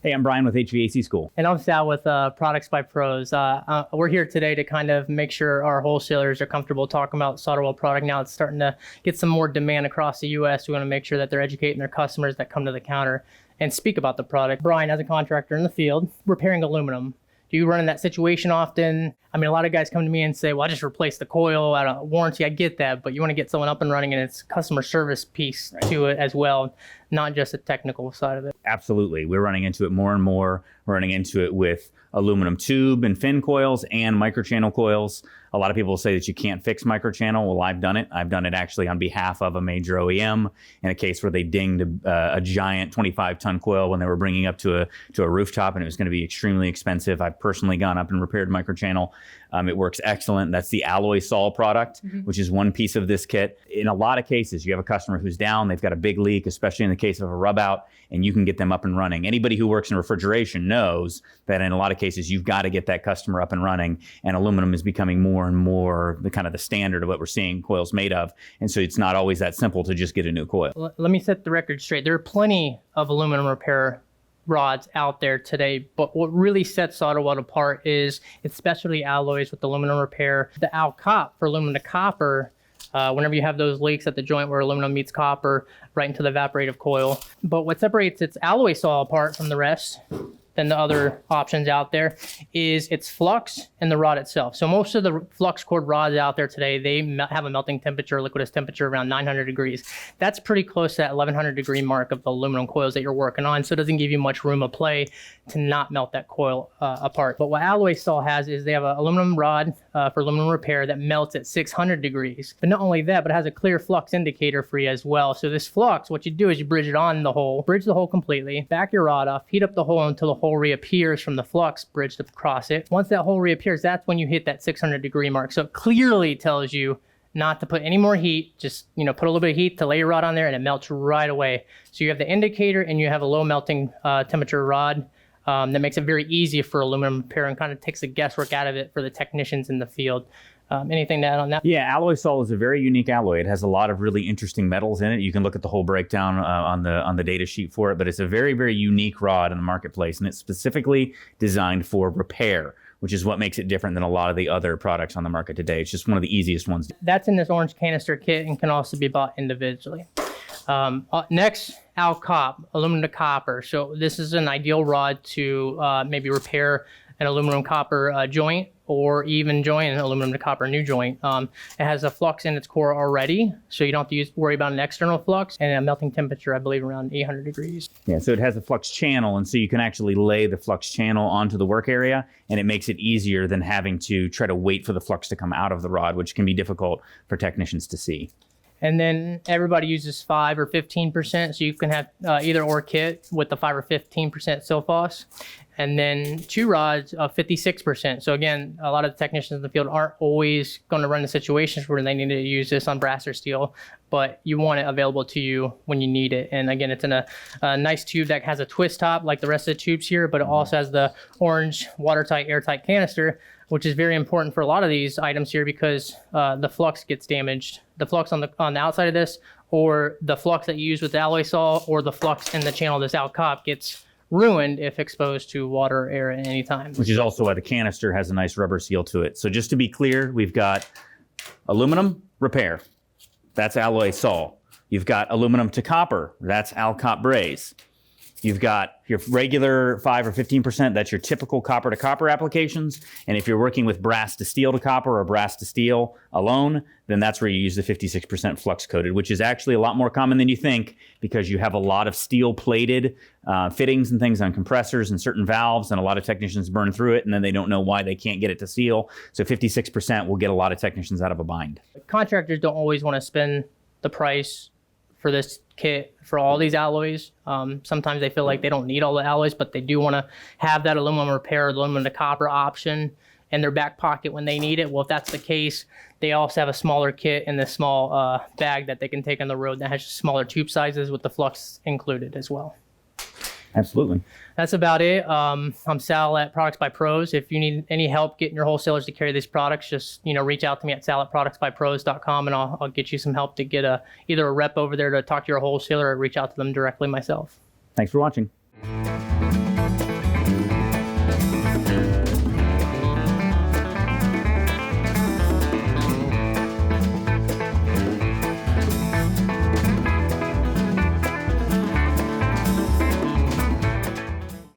Hey, I'm Brian with HVAC School. And I'm Sal with Products by Pros. We're here today to kind of make sure our wholesalers are comfortable talking about Solderweld product. Now it's starting to get some more demand across the U.S. We want to make sure that they're educating their customers that come to the counter and speak about the product. Brian, as a contractor in the field, repairing aluminum, do you run in that situation often? I mean, a lot of guys come to me and say, well, I just replaced the coil out of warranty. I get that, but you want to get someone up and running, and it's customer service piece to it as well, not just the technical side of it. Absolutely. We're running into it more and more. We're running into it with aluminum tube and fin coils and microchannel coils. A lot of people say that you can't fix microchannel. Well, I've done it. I've done it actually on behalf of a major OEM in a case where they dinged a giant 25-ton coil when they were bringing up to a rooftop, and it was going to be extremely expensive. I've personally gone up and repaired microchannel. It works excellent. That's the alloy sol product, which is one piece of this kit. In a lot of cases, you have a customer who's down, they've got a big leak, especially in the case of a rub out, and you can get them up and running. Anybody who works in refrigeration knows that in a lot of cases, you've got to get that customer up and running, and aluminum is becoming more and more the kind of the standard of what we're seeing coils made of. And so it's not always that simple to just get a new coil. Let me set the record straight. There are plenty of aluminum repair rods out there today, but what really sets Solderweld apart is its specialty alloys with aluminum repair. The Alcop for aluminum to copper, whenever you have those leaks at the joint where aluminum meets copper right into the evaporative coil. But what separates its alloy sol apart from the rest than the other options out there is its flux and the rod itself. So most of the flux cord rods out there today, they have a melting temperature, liquidus temperature around 900 degrees. That's pretty close to that 1100 degree mark of the aluminum coils that you're working on. So it doesn't give you much room of play to not melt that coil apart. But what alloy sol has is they have an aluminum rod for aluminum repair that melts at 600 degrees. But not only that, but it has a clear flux indicator for you as well. So this flux, what you do is you bridge it on the hole, bridge the hole completely, back your rod off, heat up the hole until the hole reappears from the flux bridged across it. Once that hole reappears, that's when you hit that 600 degree mark. So it clearly tells you not to put any more heat, just put a little bit of heat to lay your rod on there, and it melts right away. So you have the indicator and you have a low melting temperature rod that makes it very easy for aluminum repair and kind of takes the guesswork out of it for the technicians in the field. Anything to add on that? Yeah, alloy sol is a very unique alloy. It has a lot of really interesting metals in it. You can look at the whole breakdown on the data sheet for it, but it's a very, very unique rod in the marketplace, and it's specifically designed for repair, which is what makes it different than a lot of the other products on the market today. It's just one of the easiest ones. That's in this orange canister kit and can also be bought individually. Next, Alcop, aluminum to copper. So this is an ideal rod to maybe repair an aluminum copper joint, or even join an aluminum to copper new joint. It has a flux in its core already, so you don't have to worry about an external flux, and a melting temperature, I believe, around 800 degrees. Yeah, so it has a flux channel, and so you can actually lay the flux channel onto the work area, and it makes it easier than having to try to wait for the flux to come out of the rod, which can be difficult for technicians to see. And then everybody uses 5 or 15%, so you can have either or kit with the 5 or 15% Silphos. And then 2 rods of 56%. So again, a lot of the technicians in the field aren't always going to run into situations where they need to use this on brass or steel, but you want it available to you when you need it. And again, it's in a nice tube that has a twist top like the rest of the tubes here, but it also has the orange watertight, airtight canister, which is very important for a lot of these items here because the flux gets damaged. The flux on the outside of this, or the flux that you use with the alloy sol, or the flux in the channel of this Alcop gets ruined if exposed to water or air at any time. Which is also why the canister has a nice rubber seal to it. So just to be clear, we've got aluminum repair. That's alloy sol. You've got aluminum to copper. That's Alcop braze. You've got your regular 5 or 15%, that's your typical copper to copper applications. And if you're working with brass to steel to copper or brass to steel alone, then that's where you use the 56% flux coated, which is actually a lot more common than you think because you have a lot of steel plated fittings and things on compressors and certain valves, and a lot of technicians burn through it and then they don't know why they can't get it to seal. So 56% will get a lot of technicians out of a bind. Contractors don't always want to spend the price for this kit for all these alloys. Sometimes they feel like they don't need all the alloys, but they do want to have that aluminum repair, aluminum to copper option in their back pocket when they need it. Well, if that's the case, they also have a smaller kit in this small bag that they can take on the road that has just smaller tube sizes with the flux included as well. Absolutely. That's about it. I'm Sal at Products by Pros. If you need any help getting your wholesalers to carry these products, just reach out to me at sal@productsbypros.com, and I'll get you some help to get either a rep over there to talk to your wholesaler or reach out to them directly myself. Thanks for watching.